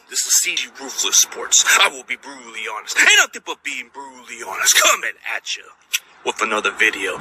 This is CG Ruthless Sports. I will be brutally honest. Ain't nothing but being brutally honest. Coming at you with another video.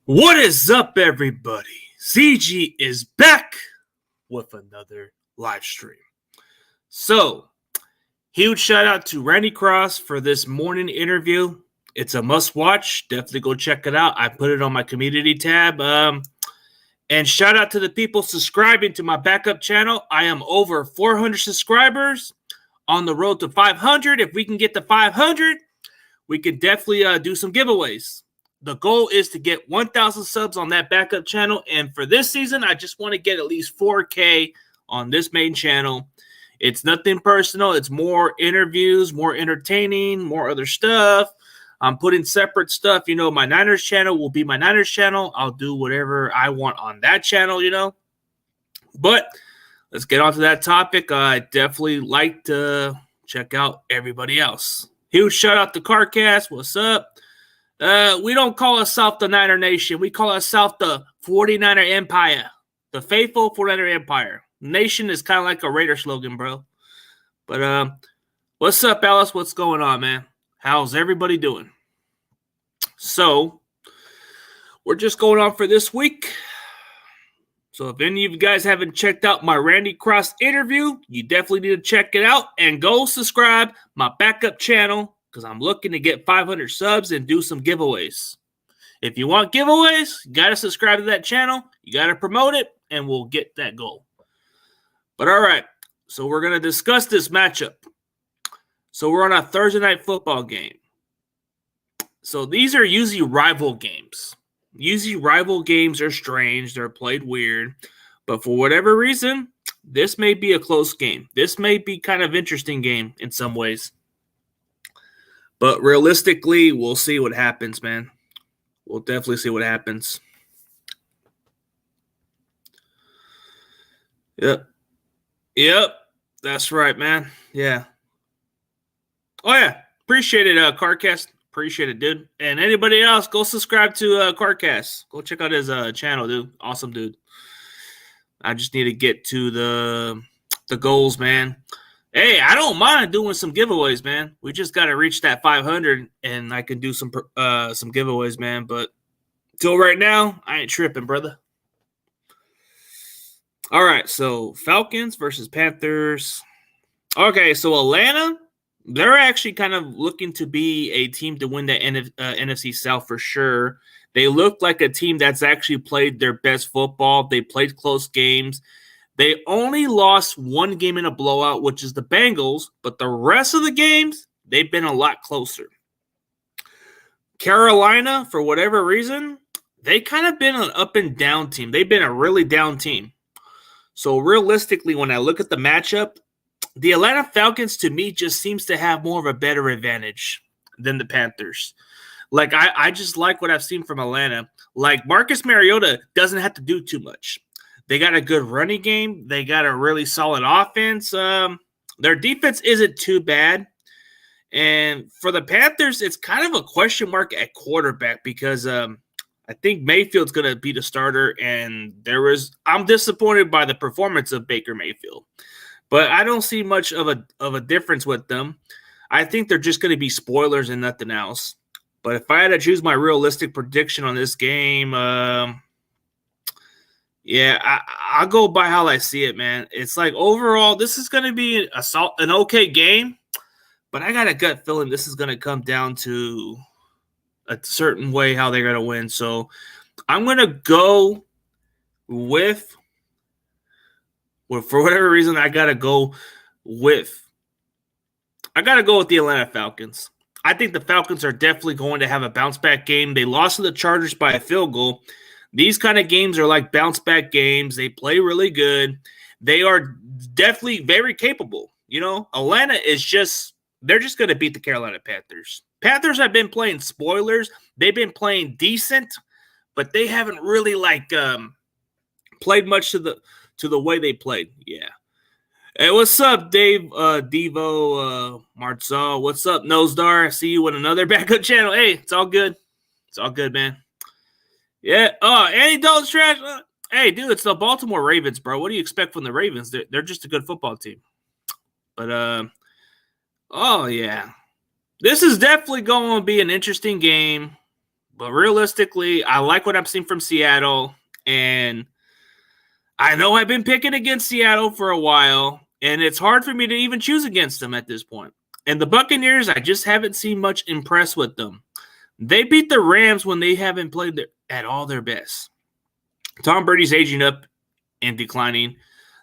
What is up, everybody? CG is back with another live stream. So, huge shout out to Randy Cross for this morning interview. It's a must watch. Definitely go check it out. I put it on my community tab. And shout out to the people subscribing to my backup channel. I am over 400 subscribers on the road to 500. If we can get to 500, we can definitely do some giveaways. The goal is to get 1,000 subs on that backup channel. And for this season, I just want to get at least 4K on this main channel. It's nothing personal. It's more interviews, more entertaining, more other stuff. I'm putting separate stuff. You know, my Niners channel will be my Niners channel. I'll do whatever I want on that channel, you know. But let's get on to that topic. I definitely like to check out everybody else. Huge shout out to CarCast. What's up? We don't call ourselves the Niner Nation. We call ourselves the 49er Empire. The faithful 49er Empire. Nation is kind of like a Raider slogan, bro. But what's up, Alice? What's going on, man? How's everybody doing? So, we're just going on for this week. So, if any of you guys haven't checked out my Randy Cross interview, you definitely need to check it out. And go subscribe my backup channel, because I'm looking to get 500 subs and do some giveaways. If you want giveaways, you got to subscribe to that channel. You got to promote it, and we'll get that goal. But all right, so we're going to discuss this matchup. So we're on a Thursday night football game. So these are usually rival games. Usually rival games are strange. They're played weird. But for whatever reason, this may be a close game. This may be kind of interesting game in some ways. But realistically, we'll see what happens, man. We'll definitely see what happens. Yep. That's right, man. Yeah. Oh, yeah. Appreciate it, CarCast. Appreciate it, dude. And anybody else, go subscribe to CarCast. Go check out his channel, dude. Awesome, dude. I just need to get to the goals, man. Hey, I don't mind doing some giveaways, man. We just got to reach that 500, and I can do some giveaways, man. But till right now, I ain't tripping, brother. All right, so Falcons versus Panthers. Okay, so Atlanta, they're actually kind of looking to be a team to win the NFC South for sure. They look like a team that's actually played their best football. They played close games. They only lost one game in a blowout, which is the Bengals, but the rest of the games, they've been a lot closer. Carolina, for whatever reason, they kind of been an up and down team. They've been a really down team. So realistically, when I look at the matchup, the Atlanta Falcons, to me, just seems to have more of a better advantage than the Panthers. Like, I just like what I've seen from Atlanta. Like, Marcus Mariota doesn't have to do too much. They got a good running game. They got a really solid offense. Their defense isn't too bad. And for the Panthers, it's kind of a question mark at quarterback because I think Mayfield's going to be the starter. And I'm disappointed by the performance of Baker Mayfield. But I don't see much of a difference with them. I think they're just going to be spoilers and nothing else. But if I had to choose my realistic prediction on this game, yeah, I'll go by how I see it, man. It's like overall, this is going to be an okay game, but I got a gut feeling this is going to come down to a certain way how they're going to win. So I'm going to go with, well, for whatever reason, I got to go with the Atlanta Falcons. I think the Falcons are definitely going to have a bounce-back game. They lost to the Chargers by a field goal. These kind of games are like bounce-back games. They play really good. They are definitely very capable. You know, Atlanta is they're just going to beat the Carolina Panthers. Panthers have been playing spoilers. They've been playing decent, but they haven't really played much to the way they played. Yeah. Hey, what's up, Dave, Devo, Martzal? What's up, Nosedar? I see you with another backup channel. Hey, it's all good. It's all good, man. Yeah. Oh, Andy Dalton's trash. Hey, dude, it's the Baltimore Ravens, bro. What do you expect from the Ravens? They're just a good football team. But, oh, yeah. This is definitely going to be an interesting game. But realistically, I like what I'm seeing from Seattle. And I know I've been picking against Seattle for a while. And it's hard for me to even choose against them at this point. And the Buccaneers, I just haven't seen much impress with them. They beat the Rams when they haven't played at all their best. Tom Brady's aging up and declining.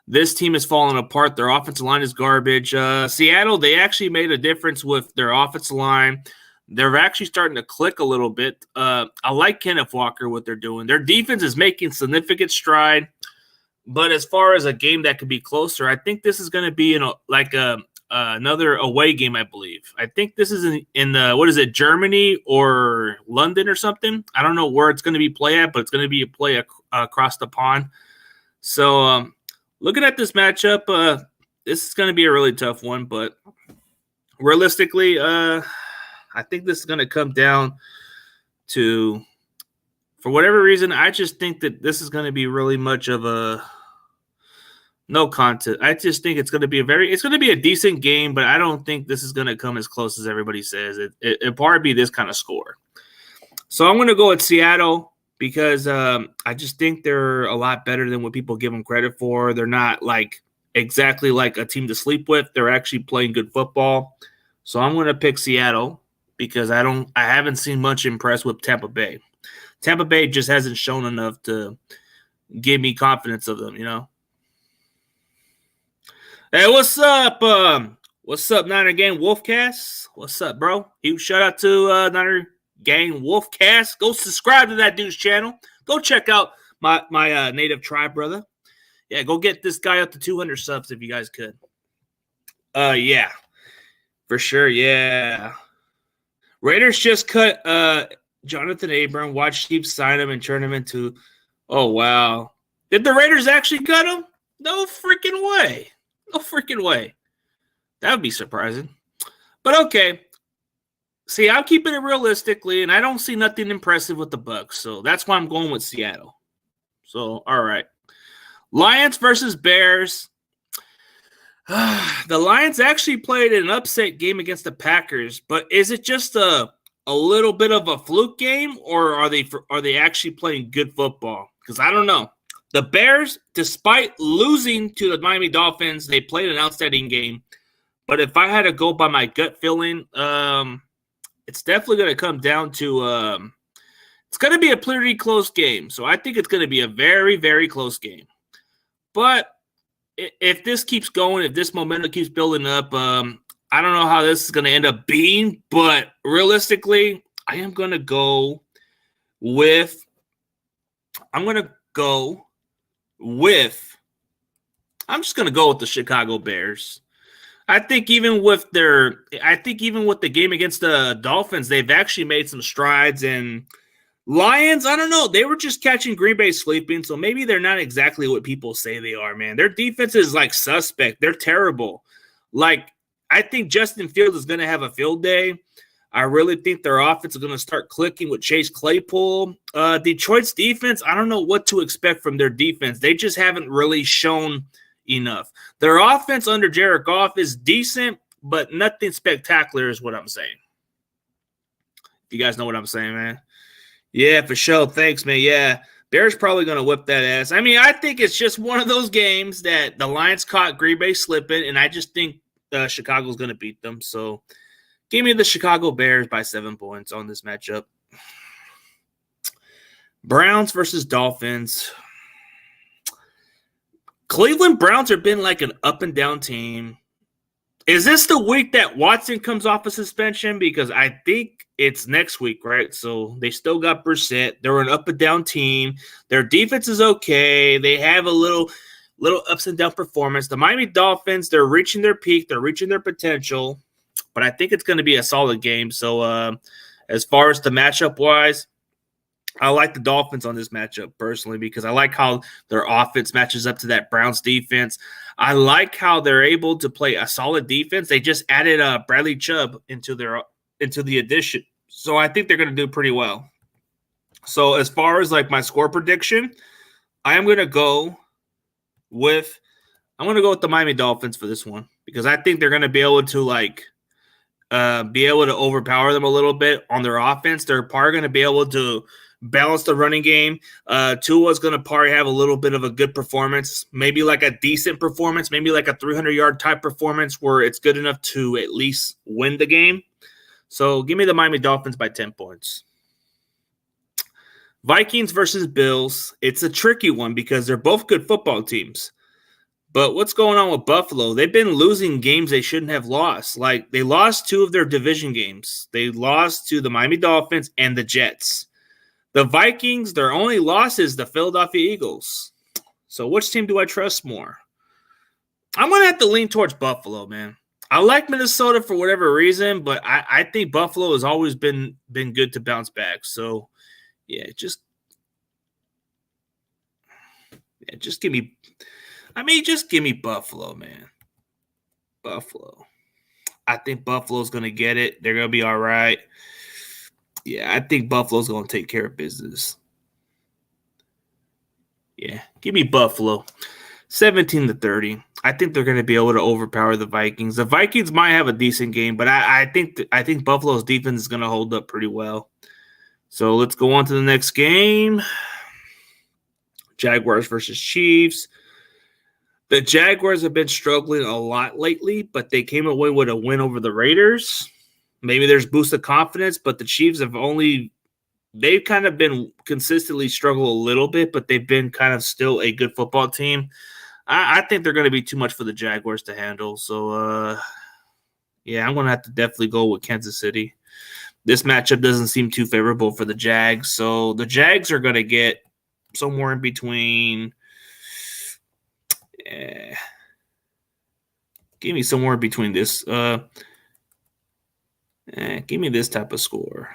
This team is falling apart. Their offensive line is garbage. Seattle, they actually made a difference with their offensive line. They're actually starting to click a little bit. I like Kenneth Walker, what they're doing. Their defense is making significant stride. But as far as a game that could be closer, I think this is going to be another away game, I believe. I think this is in what is it, Germany or London or something? I don't know where it's going to be played at, but it's going to be a play across the pond. So looking at this matchup, this is going to be a really tough one. But realistically, I think this is going to come down to, for whatever reason, I just think that this is going to be really much of a no contest. I just think it's going to be a decent game, but I don't think this is going to come as close as everybody says. It'll probably be this kind of score. So I'm going to go with Seattle because I just think they're a lot better than what people give them credit for. They're not exactly like a team to sleep with. They're actually playing good football. So I'm going to pick Seattle because I haven't seen much impress with Tampa Bay. Tampa Bay just hasn't shown enough to give me confidence of them, you know. Hey, what's up? What's up, Niner Gang Wolfcast? What's up, bro? Huge shout out to Niner Gang Wolfcast. Go subscribe to that dude's channel. Go check out my native tribe, brother. Yeah, go get this guy up to 200 subs if you guys could. Yeah, for sure. Yeah, Raiders just cut Jonathan Abram. Watch Chiefs sign him and turn him into. Oh wow! Did the Raiders actually cut him? No freaking way! No freaking way! That would be surprising. But okay. See, I'm keeping it realistically, and I don't see nothing impressive with the Bucs, so that's why I'm going with Seattle. So, all right. Lions versus Bears. The Lions actually played an upset game against the Packers, but is it just a little bit of a fluke game, or are they actually playing good football? Because I don't know. The Bears, despite losing to the Miami Dolphins, they played an outstanding game. But if I had to go by my gut feeling, it's definitely going to come down to it's going to be a pretty close game. So I think it's going to be a very, very close game. But if this keeps going, if this momentum keeps building up, I don't know how this is going to end up being. But realistically, I am going to go with – I'm just going to go with the Chicago Bears. I think even with the game against the Dolphins, they've actually made some strides. And Lions, I don't know. They were just catching Green Bay sleeping, so maybe they're not exactly what people say they are, man. Their defense is like suspect. They're terrible. Like, I think Justin Fields is going to have a field day. I really think their offense is going to start clicking with Chase Claypool. Detroit's defense, I don't know what to expect from their defense. They just haven't really shown enough. Their offense under Jared Goff is decent, but nothing spectacular is what I'm saying. If you guys know what I'm saying, man. Yeah, for sure. Thanks, man. Yeah, Bears probably going to whip that ass. I mean, I think it's just one of those games that the Lions caught Green Bay slipping, and I just think Chicago's going to beat them. So give me the Chicago Bears by 7 points on this matchup. Browns versus Dolphins. Cleveland Browns have been like an up and down team. Is this the week that Watson comes off a suspension? Because I think it's next week, right? So they still got Brissett. They're an up and down team. Their defense is okay. They have a little ups and down performance. The Miami Dolphins, they're reaching their peak. They're reaching their potential. But I think it's going to be a solid game. So as far as the matchup wise, I like the Dolphins on this matchup personally because I like how their offense matches up to that Browns defense. I like how they're able to play a solid defense. They just added Bradley Chubb into the addition. So I think they're going to do pretty well. So as far as like my score prediction, I'm going to go with the Miami Dolphins for this one because I think they're going to be able to overpower them a little bit on their offense. They're probably going to be able to balance the running game. Tua's going to probably have a little bit of a good performance, maybe like a decent performance, maybe like a 300-yard type performance where it's good enough to at least win the game. So give me the Miami Dolphins by 10 points. Vikings versus Bills. It's a tricky one because they're both good football teams. But what's going on with Buffalo? They've been losing games they shouldn't have lost. Like they lost 2 of their division games. They lost to the Miami Dolphins and the Jets. The Vikings, their only loss is the Philadelphia Eagles. So which team do I trust more? I'm going to have to lean towards Buffalo, man. I like Minnesota for whatever reason, but I think Buffalo has always been good to bounce back. So, just give me Buffalo, man. Buffalo. I think Buffalo's going to get it. They're going to be all right. Yeah, I think Buffalo's going to take care of business. Yeah, give me Buffalo. 17-30. I think they're going to be able to overpower the Vikings. The Vikings might have a decent game, but I think Buffalo's defense is going to hold up pretty well. So let's go on to the next game. Jaguars versus Chiefs. The Jaguars have been struggling a lot lately, but they came away with a win over the Raiders. Maybe there's boost of confidence, but the Chiefs they've kind of been consistently struggle a little bit, but they've been kind of still a good football team. I think they're going to be too much for the Jaguars to handle. So, I'm going to have to definitely go with Kansas City. This matchup doesn't seem too favorable for the Jags. So the Jags are going to get somewhere in between. Give me somewhere between this. Give me this type of score.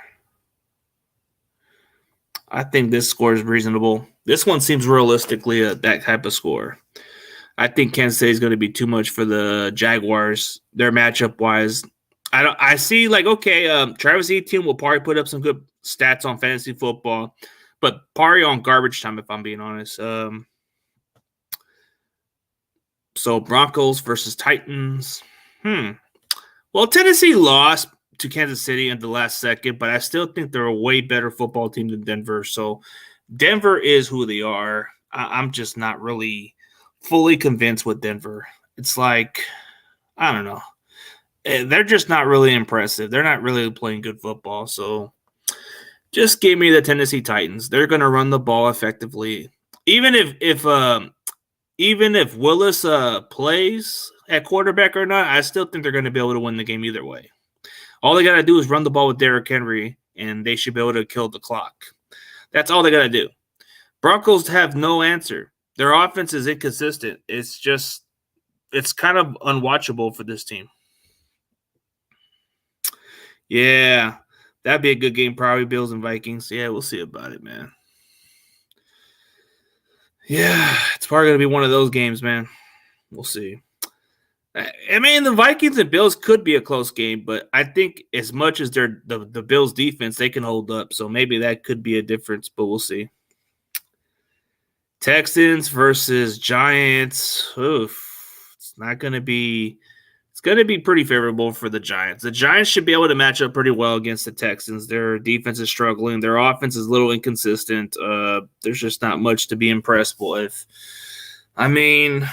I think this score is reasonable. This one seems realistically that type of score. I think Kansas City is going to be too much for the Jaguars. Their matchup wise, I see Travis Etienne will probably put up some good stats on fantasy football, but probably on garbage time if I'm being honest. So Broncos versus Titans. Well, Tennessee lost to Kansas City in the last second, but I still think they're a way better football team than Denver. So Denver is who they are. I'm just not really fully convinced with Denver. It's like, I don't know. They're just not really impressive. They're not really playing good football. So just give me the Tennessee Titans. They're going to run the ball effectively. Even if Willis plays at quarterback or not, I still think they're going to be able to win the game either way. All they got to do is run the ball with Derrick Henry, and they should be able to kill the clock. That's all they got to do. Broncos have no answer. Their offense is inconsistent. It's kind of unwatchable for this team. Yeah, that'd be a good game, probably Bills and Vikings. Yeah, we'll see about it, man. Yeah, it's probably going to be one of those games, man. We'll see. I mean, the Vikings and Bills could be a close game, but I think as much as they're the Bills' defense, they can hold up. So maybe that could be a difference, but we'll see. Texans versus Giants. Oof. It's going to be pretty favorable for the Giants. The Giants should be able to match up pretty well against the Texans. Their defense is struggling. Their offense is a little inconsistent. There's just not much to be impressed with. I mean,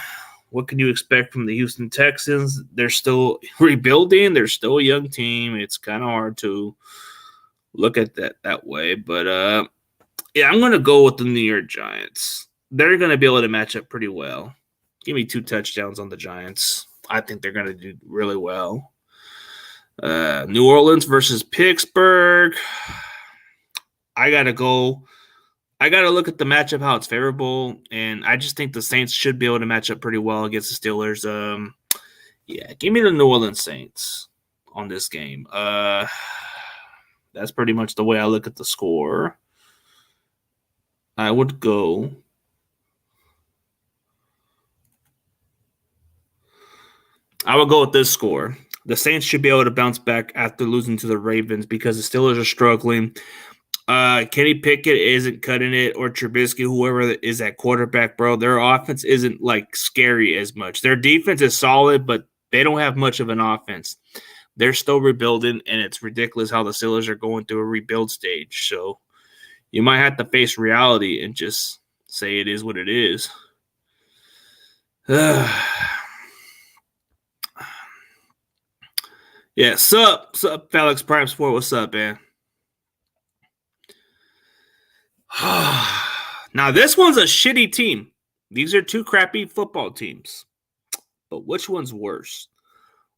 what can you expect from the Houston Texans? They're still rebuilding. They're still a young team. It's kind of hard to look at that way. But yeah, I'm gonna go with the New York Giants. They're gonna be able to match up pretty well. Give me 2 touchdowns on the Giants. I think they're gonna do really well. New Orleans versus Pittsburgh. I gotta look at the matchup, how it's favorable, and I just think the Saints should be able to match up pretty well against the Steelers. Yeah, give me the New Orleans Saints on this game. That's pretty much the way I look at the score. I would go with this score. The Saints should be able to bounce back after losing to the Ravens because the Steelers are struggling. Kenny Pickett isn't cutting it, or Trubisky, whoever is at quarterback, bro. Their offense isn't like scary as much. Their defense is solid, but they don't have much of an offense. They're still rebuilding, and it's ridiculous how the Steelers are going through a rebuild stage. So you might have to face reality and just say it is what it is. Yeah, sup, Felix Prime Sport. What's up, man? Now, this one's a shitty team. These are 2 crappy football teams. But which one's worse?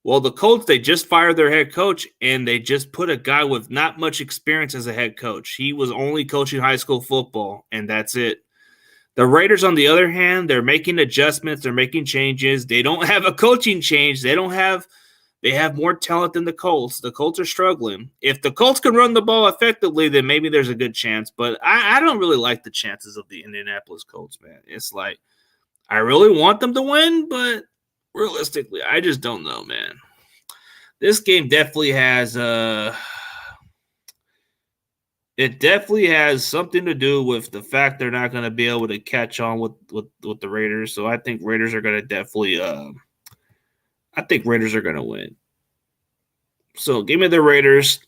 Well, the Colts, they just fired their head coach, and they just put a guy with not much experience as a head coach. He was only coaching high school football, and that's it. The Raiders, on the other hand, they're making adjustments. They're making changes. They don't have a coaching change. They have more talent than the Colts. The Colts are struggling. If the Colts can run the ball effectively, then maybe there's a good chance. But I don't really like the chances of the Indianapolis Colts, man. It's like I really want them to win, but realistically, I just don't know, man. This game definitely has something to do with the fact they're not going to be able to catch on with the Raiders. So I think Raiders are going to definitely I think Raiders are going to win. So give me the Raiders.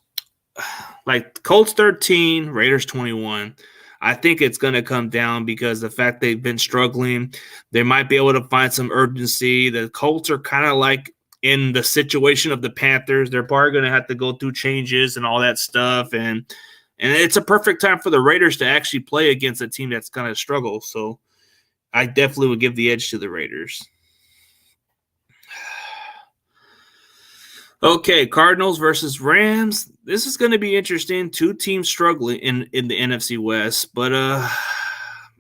Like Colts 13, Raiders 21. I think it's going to come down because the fact they've been struggling, they might be able to find some urgency. The Colts are kind of like in the situation of the Panthers. They're probably going to have to go through changes and all that stuff. And it's a perfect time for the Raiders to actually play against a team that's going to struggle. So I definitely would give the edge to the Raiders. Okay, Cardinals versus Rams. This is going to be interesting. 2 teams struggling in the NFC West, but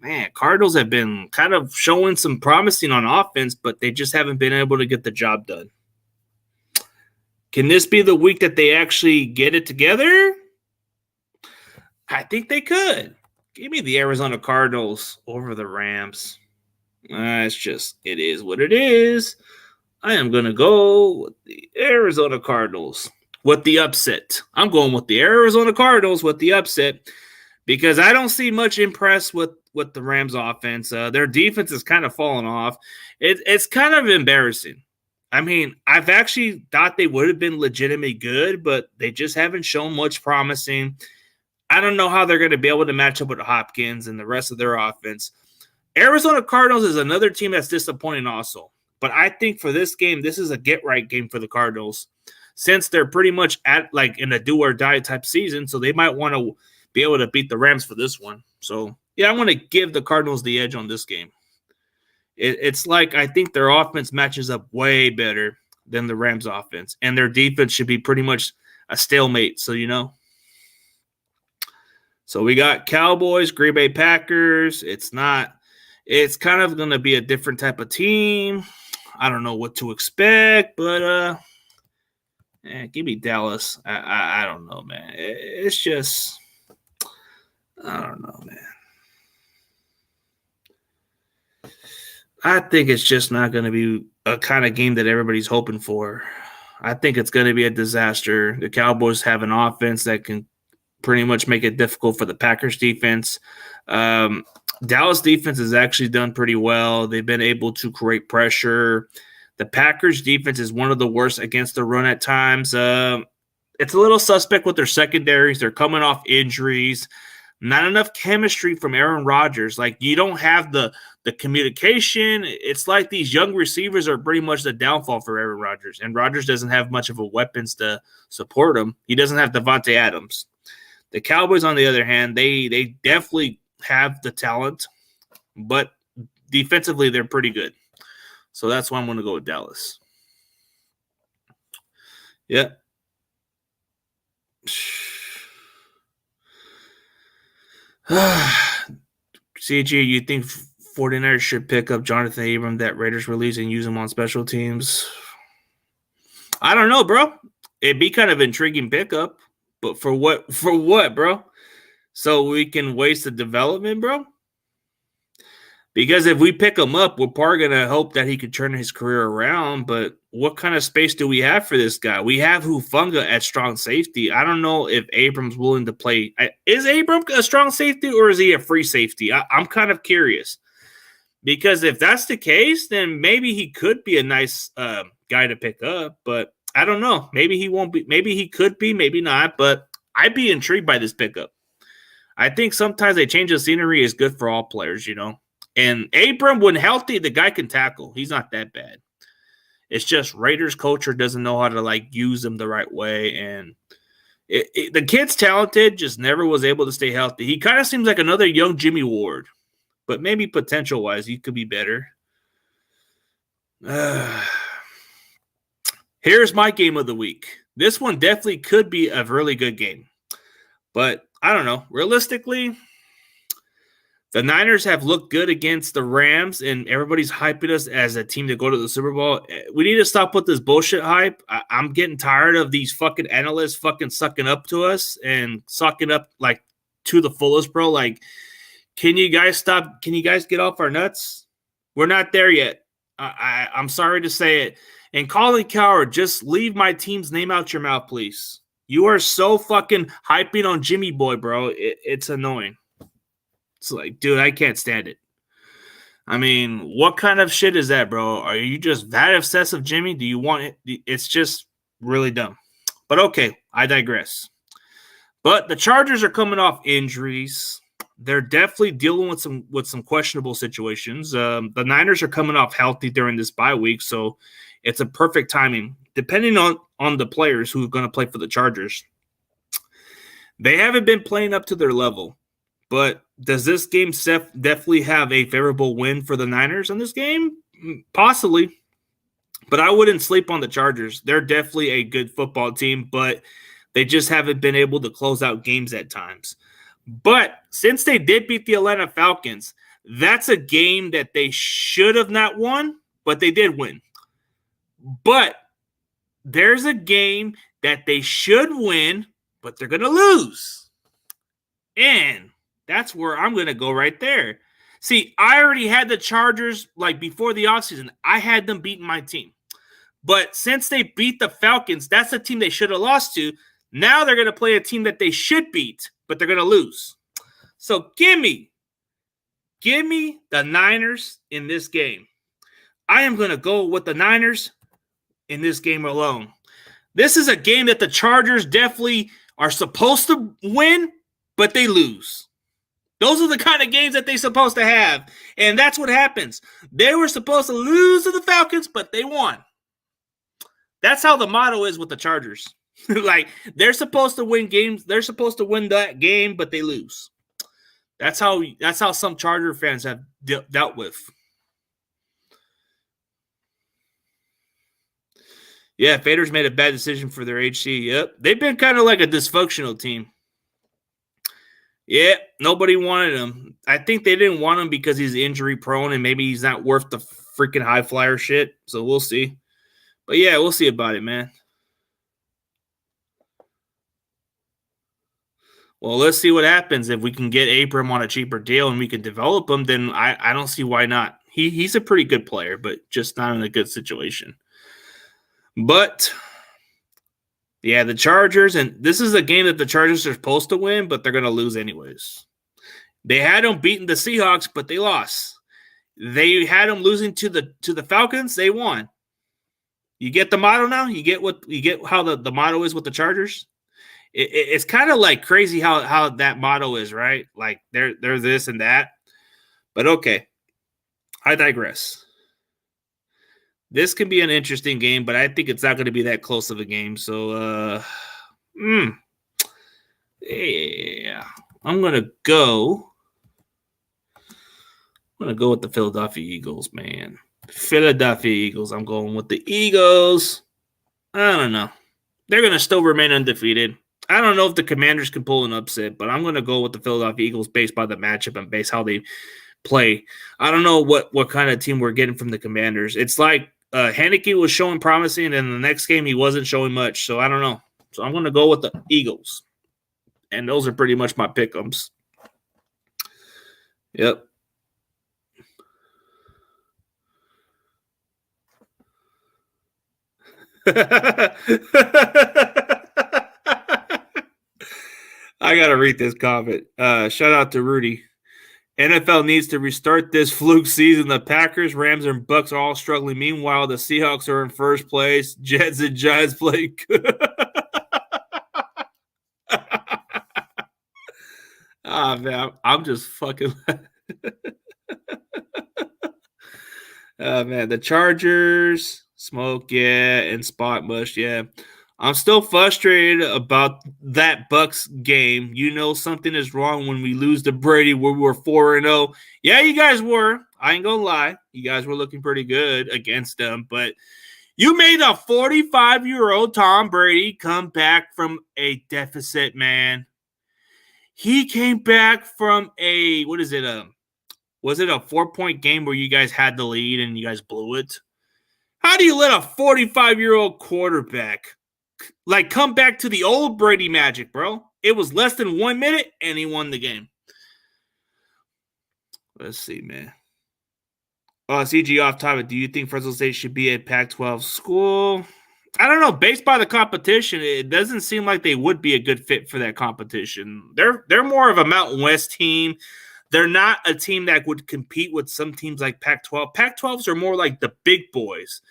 man, Cardinals have been kind of showing some promising on offense, but they just haven't been able to get the job done. Can this be the week that they actually get it together? I think they could. Give me the Arizona Cardinals over the Rams. It is what it is. I am going to go with the Arizona Cardinals with the upset. I'm going with the Arizona Cardinals with the upset because I don't see much impressed with the Rams offense. Their defense is kind of falling off. It's kind of embarrassing. I mean, I've actually thought they would have been legitimately good, but they just haven't shown much promising. I don't know how they're going to be able to match up with Hopkins and the rest of their offense. Arizona Cardinals is another team that's disappointing also. But I think for this game, this is a get-right game for the Cardinals since they're pretty much at like in a do-or-die type season, so they might want to be able to beat the Rams for this one. So, yeah, I want to give the Cardinals the edge on this game. It's like I think their offense matches up way better than the Rams' offense, and their defense should be pretty much a stalemate, so you know. So we got Cowboys, Green Bay Packers. It's kind of going to be a different type of team. I don't know what to expect, but give me Dallas. I don't know, man. It's just I don't know, man. I think it's just not going to be a kind of game that everybody's hoping for. I think it's going to be a disaster. The Cowboys have an offense that can pretty much make it difficult for the Packers defense. Dallas defense has actually done pretty well. They've been able to create pressure. The Packers defense is one of the worst against the run at times. It's a little suspect with their secondaries. They're coming off injuries. Not enough chemistry from Aaron Rodgers. Like, you don't have the communication. It's like these young receivers are pretty much the downfall for Aaron Rodgers. And Rodgers doesn't have much of a weapons to support him. He doesn't have Devontae Adams. The Cowboys, on the other hand, they definitely have the talent, but defensively they're pretty good. So that's why I'm going to go with Dallas. Yeah. CG, you think 49ers should pick up Jonathan Abram that Raiders release and use him on special teams? I don't know, bro. It'd be kind of intriguing pickup, but for what? For what, bro? So we can waste the development, bro? Because if we pick him up, we're probably going to hope that he could turn his career around. But what kind of space do we have for this guy? We have Hufanga at strong safety. I don't know if Abram's willing to play. Is Abram a strong safety or is he a free safety? I'm kind of curious. Because if that's the case, then maybe he could be a nice guy to pick up. But I don't know. Maybe he won't be. Maybe he could be, maybe not. But I'd be intrigued by this pickup. I think sometimes a change of scenery is good for all players, you know. And Abram, when healthy, the guy can tackle. He's not that bad. It's just Raiders culture doesn't know how to, like, use him the right way. And the kid's talented, just never was able to stay healthy. He kind of seems like another young Jimmy Ward. But maybe potential-wise, he could be better. Here's my game of the week. This one definitely could be a really good game. But I don't know. Realistically, the Niners have looked good against the Rams, and everybody's hyping us as a team to go to the Super Bowl. We need to stop with this bullshit hype. I'm getting tired of these fucking analysts fucking sucking up to us and sucking up, like, to the fullest, bro. Like, can you guys stop? Can you guys get off our nuts? We're not there yet. I'm sorry to say it. And Colin Cowherd, just leave my team's name out your mouth, please. You are so fucking hyping on Jimmy Boy, bro. It's annoying. It's like, dude, I can't stand it. I mean, what kind of shit is that, bro? Are you just that obsessed with Jimmy? Do you want it? It's just really dumb. But okay, I digress. But the Chargers are coming off injuries. They're definitely dealing with some questionable situations. The Niners are coming off healthy during this bye week, so it's a perfect timing. Depending on the players who are going to play for the Chargers, they haven't been playing up to their level. But does this game definitely have a favorable win for the Niners in this game? Possibly. But I wouldn't sleep on the Chargers. They're definitely a good football team, but they just haven't been able to close out games at times. But since they did beat the Atlanta Falcons, that's a game that they should have not won, but they did win. But there's a game that they should win, but they're going to lose. And that's where I'm going to go right there. See, I already had the Chargers, like, before the offseason. I had them beating my team. But since they beat the Falcons, that's a team they should have lost to. Now they're going to play a team that they should beat, but they're going to lose. So give me the Niners in this game. I am going to go with the Niners in this game alone. This is a game that the Chargers definitely are supposed to win, but they lose. Those are the kind of games that they're supposed to have. And that's what happens. They were supposed to lose to the Falcons, but they won. That's how the motto is with the Chargers. Like, they're supposed to win games. They're supposed to win that game, but they lose. That's how some Charger fans have dealt with. Yeah, Faders made a bad decision for their HC. Yep. They've been kind of like a dysfunctional team. Yeah, nobody wanted him. I think they didn't want him because he's injury prone and maybe he's not worth the freaking high flyer shit. So we'll see. But yeah, we'll see about it, man. Well, let's see what happens. If we can get Abram on a cheaper deal and we can develop him, then I don't see why not. He's a pretty good player, but just not in a good situation. But yeah, the Chargers, and this is a game that the Chargers are supposed to win, but they're going to lose anyways. They had them beating the Seahawks, but they lost. They had them losing to the Falcons. They won. You get the motto now. You get how the motto is with the Chargers. It's kind of like crazy how that motto is, right? Like they're this and that. But okay, I digress. This can be an interesting game, but I think it's not going to be that close of a game. So, Yeah. I'm gonna go with the Philadelphia Eagles, man. Philadelphia Eagles. I'm going with the Eagles. I don't know. They're going to still remain undefeated. I don't know if the Commanders can pull an upset, but I'm going to go with the Philadelphia Eagles based by the matchup and based how they play. I don't know what kind of team we're getting from the Commanders. It's like Heineke was showing promising, and the next game he wasn't showing much. So I don't know. So I'm going to go with the Eagles. And those are pretty much my pick-ems. Yep. I gotta read this comment. Shout out to Rudy. NFL needs to restart this fluke season. The Packers, Rams, and Bucks are all struggling. Meanwhile, the Seahawks are in first place. Jets and Giants play good. Man, I'm just fucking. Man, the Chargers, smoke, yeah, and spot mush, yeah. I'm still frustrated about that Bucks game. You know something is wrong when we lose to Brady where we were 4-0. Yeah, you guys were. I ain't gonna lie. You guys were looking pretty good against them, but you made a 45-year-old Tom Brady come back from a deficit, man. He came back from was it a 4-point game where you guys had the lead and you guys blew it? How do you let a 45-year-old quarterback come back to the old Brady magic, bro? It was less than 1 minute and he won the game. Let's see, man. CG off topic. Do you think Fresno State should be a Pac-12 school? I don't know. Based by the competition, it doesn't seem like they would be a good fit for that competition. They're more of a Mountain West team. They're not a team that would compete with some teams like Pac-12. Pac-12s are more like the big boys.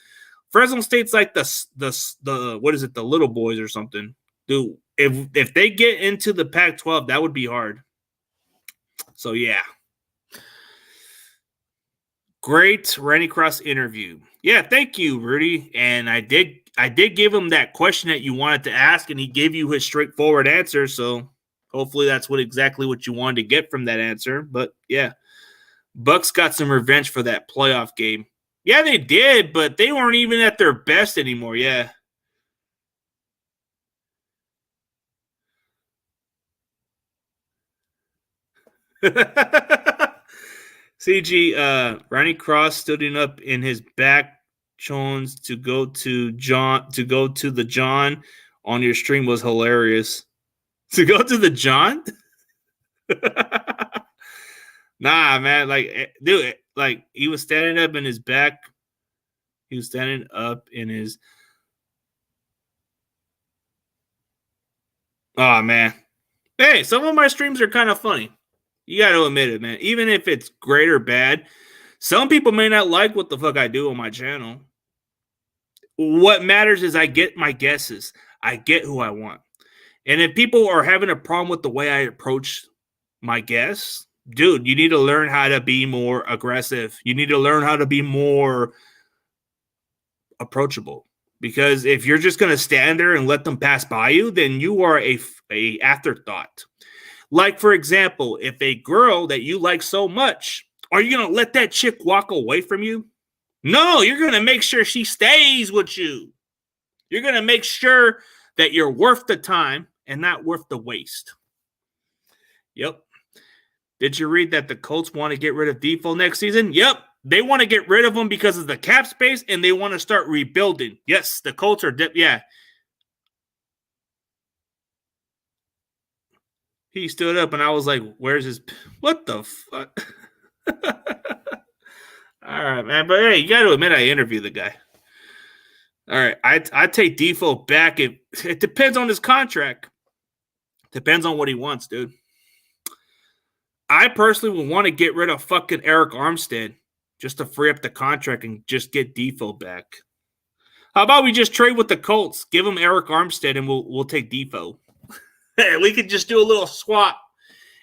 Fresno State's like the what is it, the little boys or something. Dude, if they get into the Pac-12, that would be hard. So yeah. Great Randy Cross interview. Yeah, thank you, Rudy. And I did give him that question that you wanted to ask, and he gave you his straightforward answer. So hopefully that's exactly what you wanted to get from that answer. But yeah, Bucks got some revenge for that playoff game. Yeah, they did, but they weren't even at their best anymore. Yeah. CG, Randy Cross stood up in his back Jones to go to the John on your stream was hilarious. To go to the John? Nah, man, dude, he was standing up in his back. He was standing up in his. Oh man, hey, some of my streams are kind of funny. You got to admit it, man. Even if it's great or bad, some people may not like what the fuck I do on my channel. What matters is I get my guesses. I get who I want. And if people are having a problem with the way I approach my guests, dude, you need to learn how to be more aggressive. You need to learn how to be more approachable. Because if you're just going to stand there and let them pass by you, then you are a afterthought. Like, for example, if a girl that you like so much, are you going to let that chick walk away from you? No, you're going to make sure she stays with you. You're going to make sure that you're worth the time and not worth the waste. Yep. Did you read that the Colts want to get rid of Defoe next season? Yep. They want to get rid of him because of the cap space and they want to start rebuilding. Yes, the Colts are yeah. He stood up and I was like, where's his – what the fuck? All right, man. But, hey, you got to admit I interviewed the guy. All right, I take Defoe back. It depends on his contract. Depends on what he wants, dude. I personally would want to get rid of fucking Eric Armstead just to free up the contract and just get Defoe back. How about we just trade with the Colts? Give him Eric Armstead and we'll take Defoe. We could just do a little swap.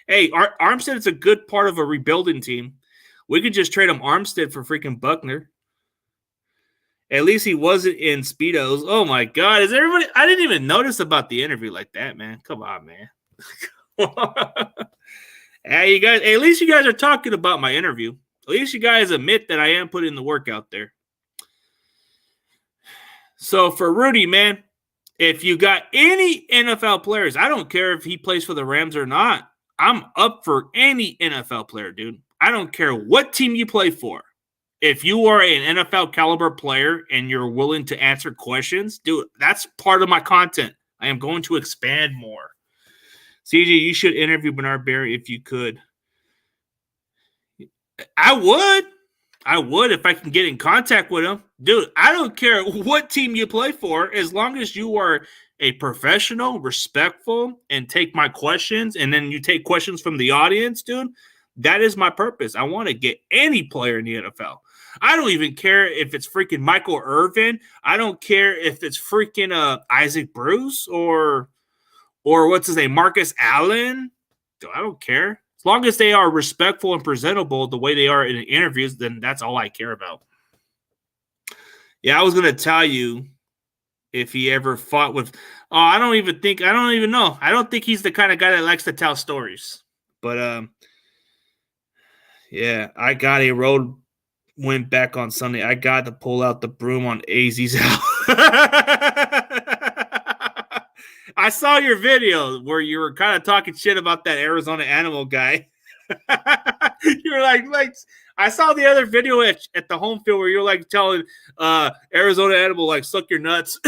Hey, Armstead is a good part of a rebuilding team. We could just trade him Armstead for freaking Buckner. At least he wasn't in Speedos. Oh, my God. Is everybody – I didn't even notice about the interview like that, man. Come on, man. Hey, you guys. At least you guys are talking about my interview. At least you guys admit that I am putting the work out there. So for Rudy, man, if you got any NFL players, I don't care if he plays for the Rams or not. I'm up for any NFL player, dude. I don't care what team you play for. If you are an NFL caliber player and you're willing to answer questions, dude, that's part of my content. I am going to expand more. CJ, you should interview Bernard Berry if you could. I would if I can get in contact with him. Dude, I don't care what team you play for, as long as you are a professional, respectful, and take my questions, and then you take questions from the audience, dude. That is my purpose. I want to get any player in the NFL. I don't even care if it's freaking Michael Irvin. I don't care if it's freaking Isaac Bruce or what's his name, Marcus Allen. I don't care. As long as they are respectful and presentable the way they are in interviews, then that's all I care about. Yeah, I was going to tell you if he ever fought with – I don't even know. I don't think he's the kind of guy that likes to tell stories. But, yeah, I got a road win back on Sunday. I got to pull out the broom on AZ's house. I saw your video where you were kind of talking shit about that Arizona Animal guy. You were like, I saw the other video at the home field where you're like telling Arizona Animal, like, suck your nuts.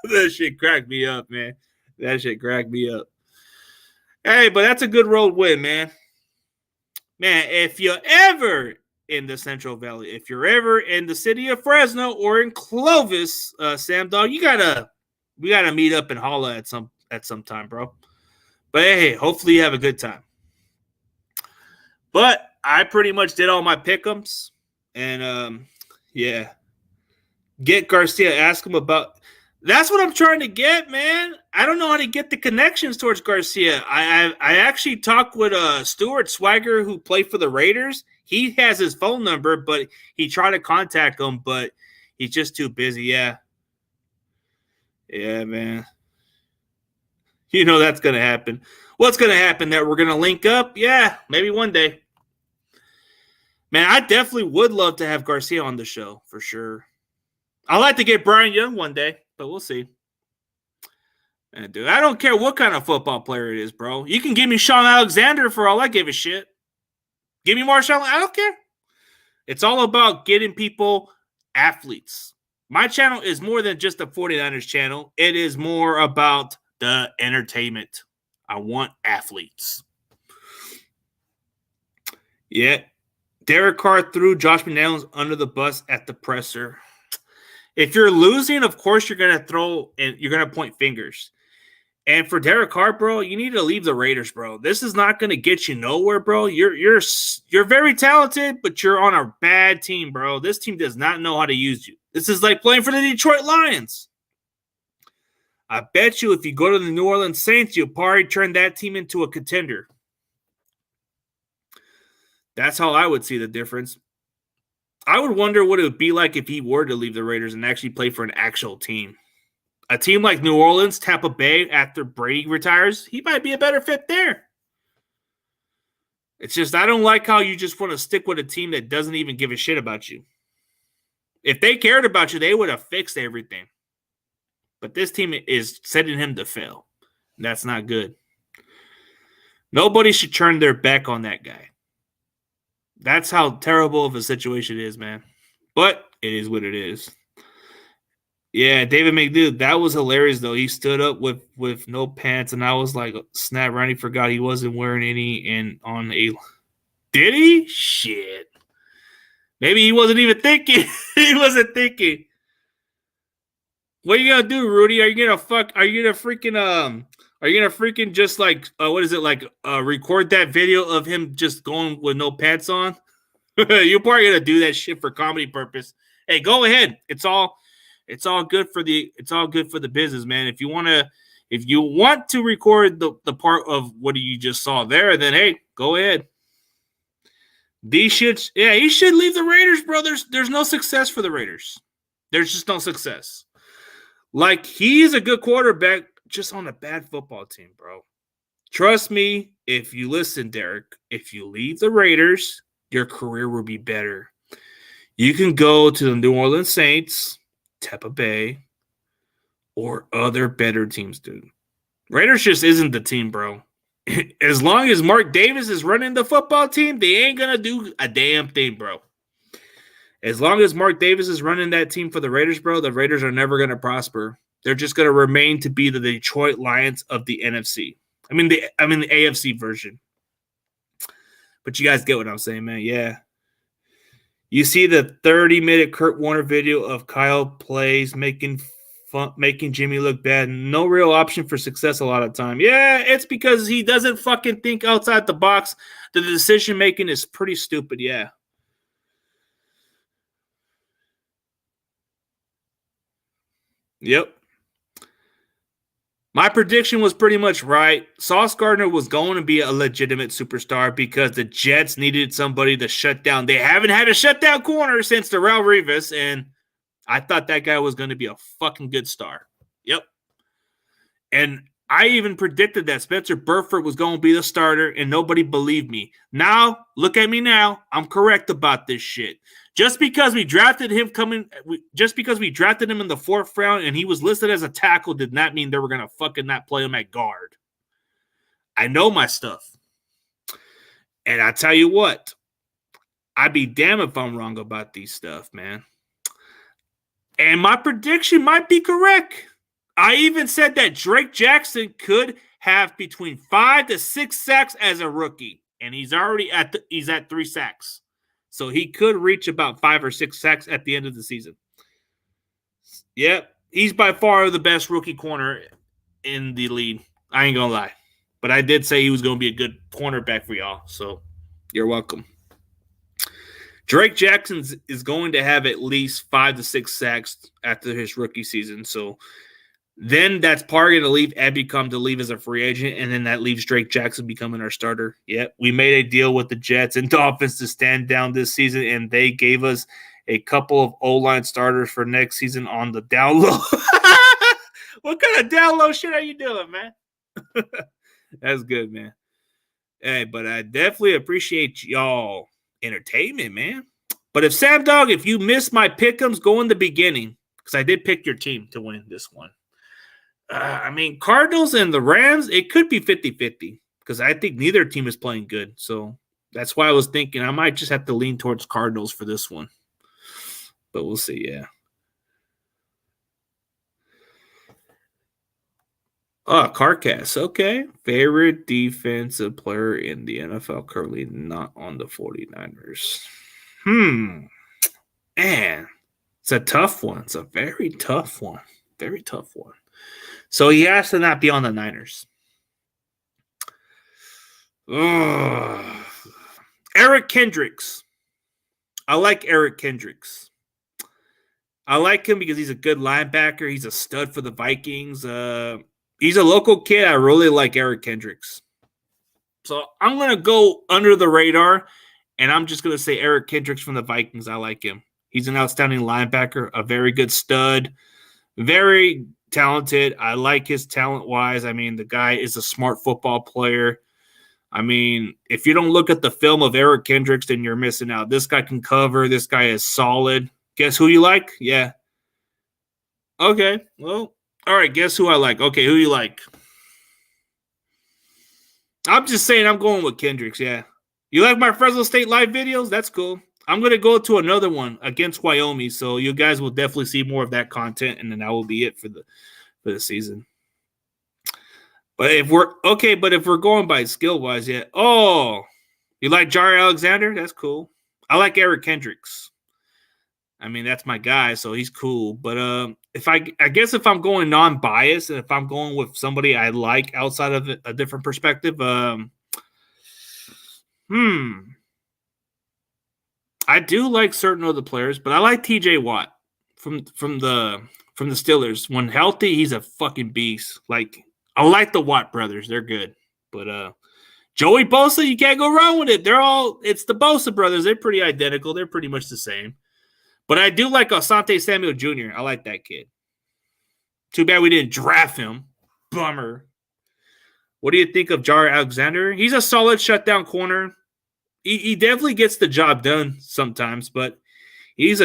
That shit cracked me up, man. That shit cracked me up. Hey, but that's a good road win, man. Man, if you're ever in the Central Valley, if you're ever in the city of Fresno or in Clovis, Sam Dog, we gotta meet up and holla at some time, bro. But hey, hopefully you have a good time. But I pretty much did all my pick'ems, and yeah, get Garcia. Ask him about. That's what I'm trying to get, man. I don't know how to get the connections towards Garcia. I actually talked with Stuart Swagger, who played for the Raiders. He has his phone number, but he tried to contact him, but he's just too busy. Yeah. Yeah, man. You know that's going to happen. What's going to happen? That we're going to link up? Yeah, maybe one day. Man, I definitely would love to have Garcia on the show, for sure. I'd like to get Brian Young one day, but we'll see. Man, dude, I don't care what kind of football player it is, bro. You can give me Sean Alexander for all I give a shit. Give me Marshawn. I don't care. It's all about getting people athletes. My channel is more than just a 49ers channel. It is more about the entertainment. I want athletes. Yeah. Derek Carr threw Josh McDaniels under the bus at the presser. If you're losing, of course you're going to throw and you're going to point fingers. And for Derek Carr, bro, you need to leave the Raiders, bro. This is not going to get you nowhere, bro. You're very talented, but you're on a bad team, bro. This team does not know how to use you. This is like playing for the Detroit Lions. I bet you if you go to the New Orleans Saints, you'll probably turn that team into a contender. That's how I would see the difference. I would wonder what it would be like if he were to leave the Raiders and actually play for an actual team. A team like New Orleans, Tampa Bay, after Brady retires, he might be a better fit there. It's just I don't like how you just want to stick with a team that doesn't even give a shit about you. If they cared about you, they would have fixed everything. But this team is setting him to fail. That's not good. Nobody should turn their back on that guy. That's how terrible of a situation it is, man. But it is what it is. Yeah, David McDude, that was hilarious, though. He stood up with no pants, and I was like, snap, Ronnie forgot he wasn't wearing any and on a – did he? Shit. Maybe he wasn't even thinking. He wasn't thinking. What are you going to do, Rudy? Are you going to freaking just like, record that video of him just going with no pants on? You're probably going to do that shit for comedy purpose. Hey, go ahead. It's all good for the business, man. If you want to record the part of what you just saw there, then hey, go ahead. He should leave the Raiders, bro. There's no success for the Raiders. There's just no success. Like, he's a good quarterback, just on a bad football team, bro. Trust me, if you listen, Derek, if you leave the Raiders, your career will be better. You can go to the New Orleans Saints, Tampa Bay, or other better teams, dude. Raiders just isn't the team, bro. As long as Mark Davis is running the football team, they ain't going to do a damn thing, bro. As long as Mark Davis is running that team for the Raiders, bro, the Raiders are never going to prosper. They're just going to remain to be the Detroit Lions of the NFC. I mean the AFC version. But you guys get what I'm saying, man. Yeah. You see the 30-minute Kurt Warner video of Kyle plays making Jimmy look bad. No real option for success a lot of time. Yeah, it's because he doesn't fucking think outside the box. The decision making is pretty stupid, yeah. Yep. My prediction was pretty much right. Sauce Gardner was going to be a legitimate superstar because the Jets needed somebody to shut down. They haven't had a shutdown corner since Darrelle Revis, and I thought that guy was going to be a fucking good star. Yep. And I even predicted that Spencer Burford was going to be the starter, and nobody believed me. Now, look at me now. I'm correct about this shit. Just because we drafted him in the 4th round and he was listed as a tackle did not mean they were going to fucking not play him at guard. I know my stuff. And I tell you what, I'd be damned if I'm wrong about these stuff, man. And my prediction might be correct. I even said that Drake Jackson could have between 5 to 6 sacks as a rookie. And he's already at 3 sacks. So he could reach about 5 or 6 sacks at the end of the season. Yep. He's by far the best rookie corner in the league. I ain't going to lie. But I did say he was going to be a good cornerback for y'all. So you're welcome. Drake Jackson is going to have at least 5 to 6 sacks after his rookie season. So then that's probably going to leave Ebicom to leave as a free agent, and then that leaves Drake Jackson becoming our starter. Yep, we made a deal with the Jets and Dolphins to stand down this season, and they gave us a couple of O-line starters for next season on the down low. What kind of down low shit are you doing, man? That's good, man. Hey, but I definitely appreciate y'all entertainment, man. But if you missed my pick'ems, go in the beginning, because I did pick your team to win this one. Cardinals and the Rams, it could be 50-50 because I think neither team is playing good. So that's why I was thinking I might just have to lean towards Cardinals for this one. But we'll see, yeah. Carcass, okay. Favorite defensive player in the NFL currently not on the 49ers. Man, it's a tough one. It's a very tough one. Very tough one. So he has to not be on the Niners. Eric Kendricks. I like Eric Kendricks. I like him because he's a good linebacker. He's a stud for the Vikings. He's a local kid. I really like Eric Kendricks. So I'm going to go under the radar, and I'm just going to say Eric Kendricks from the Vikings. I like him. He's an outstanding linebacker, a very good stud, very talented. I like his talent-wise. The guy is a smart football player. If you don't look at the film of Eric Kendricks, then you're missing out. This guy can cover. This guy is solid. Guess who you like? Yeah. Okay. Well, all right. Guess who I like? Okay, who you like? I'm just saying I'm going with Kendricks, yeah. You like my Fresno State live videos? That's cool. I'm going to go to another one against Wyoming, so you guys will definitely see more of that content, and then that will be it for the season. But if we're going by skill-wise, yeah. Oh, you like Jaire Alexander? That's cool. I like Eric Kendricks. That's my guy, so he's cool. But I guess if I'm going non-biased and if I'm going with somebody I like outside of a different perspective, I do like certain other players, but I like TJ Watt from the Steelers. When healthy, he's a fucking beast. Like, I like the Watt brothers. They're good. But Joey Bosa, you can't go wrong with it. It's the Bosa brothers. They're pretty identical. They're pretty much the same. But I do like Asante Samuel Jr. I like that kid. Too bad we didn't draft him. Bummer. What do you think of Jaire Alexander? He's a solid shutdown corner. He definitely gets the job done sometimes, but he's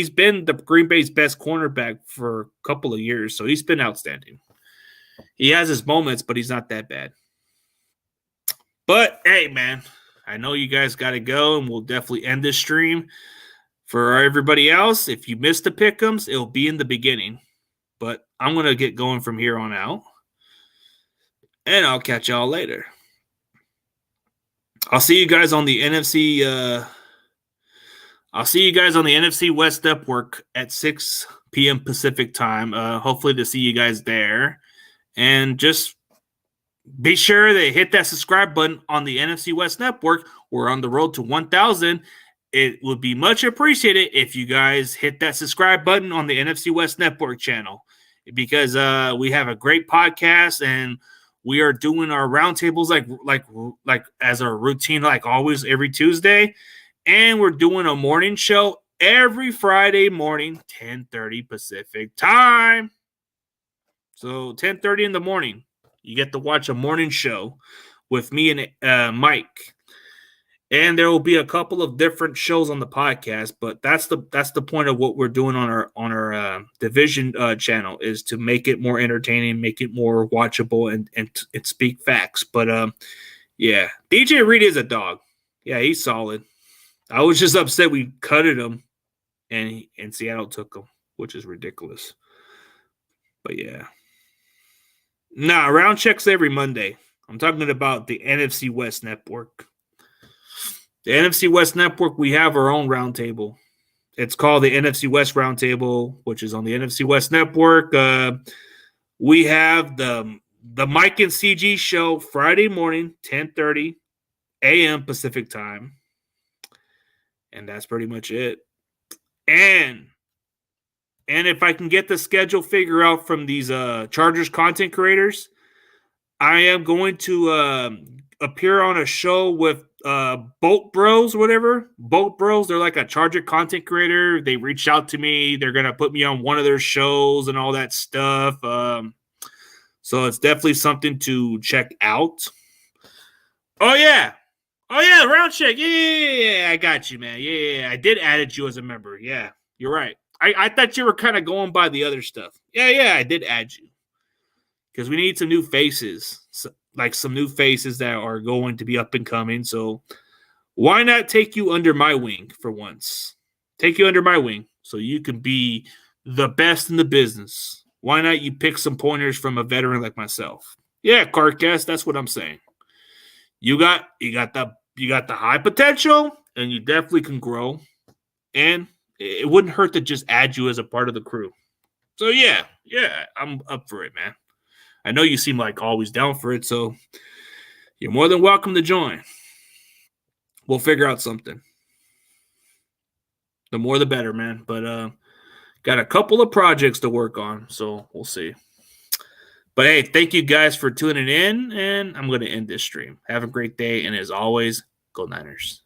been the Green Bay's best cornerback for a couple of years, so he's been outstanding. He has his moments, but he's not that bad. But hey, man, I know you guys got to go, and we'll definitely end this stream. For everybody else, if you missed the pick'ems, it'll be in the beginning. But I'm going to get going from here on out. And I'll catch y'all later. I'll see you guys on the NFC. I'll see you guys on the NFC West Network at 6 p.m. Pacific time. Hopefully to see you guys there. And just be sure to hit that subscribe button on the NFC West Network. We're on the road to 1,000. It would be much appreciated if you guys hit that subscribe button on the NFC West Network channel, because we have a great podcast and we are doing our roundtables like as a routine, like always every Tuesday, and we're doing a morning show every Friday morning, 10:30 Pacific time. So 10:30 in the morning, you get to watch a morning show with me and Mike. And there will be a couple of different shows on the podcast, but that's the point of what we're doing on our division channel, is to make it more entertaining, make it more watchable, and speak facts. But yeah, DJ Reed is a dog. Yeah, he's solid. I was just upset we cutted him, and Seattle took him, which is ridiculous. But yeah, round checks every Monday. I'm talking about the NFC West Network. The NFC West Network, we have our own roundtable. It's called the NFC West Roundtable, which is on the NFC West Network. We have the Mike and CG show Friday morning, 10:30 a.m. Pacific time. And that's pretty much it. And if I can get the schedule figured out from these Chargers content creators, I am going to appear on a show with Boat Bros, whatever. Boat Bros, they're like a Charger content creator. They reached out to me. They're going to put me on one of their shows and all that stuff. So it's definitely something to check out. Oh, yeah, round check. Yeah, I got you, man. Yeah, I did add you as a member. Yeah, you're right. I thought you were kind of going by the other stuff. Yeah, I did add you. Because we need some new faces, like some new faces that are going to be up and coming. So why not take you under my wing for once? Take you under my wing so you can be the best in the business. Why not you pick some pointers from a veteran like myself? Yeah, Carcast, that's what I'm saying. You got the high potential, and you definitely can grow. And it wouldn't hurt to just add you as a part of the crew. So yeah, I'm up for it, man. I know you seem like always down for it, so you're more than welcome to join. We'll figure out something. The more the better, man. But got a couple of projects to work on, so we'll see. But hey, thank you guys for tuning in, and I'm going to end this stream. Have a great day, and as always, go Niners.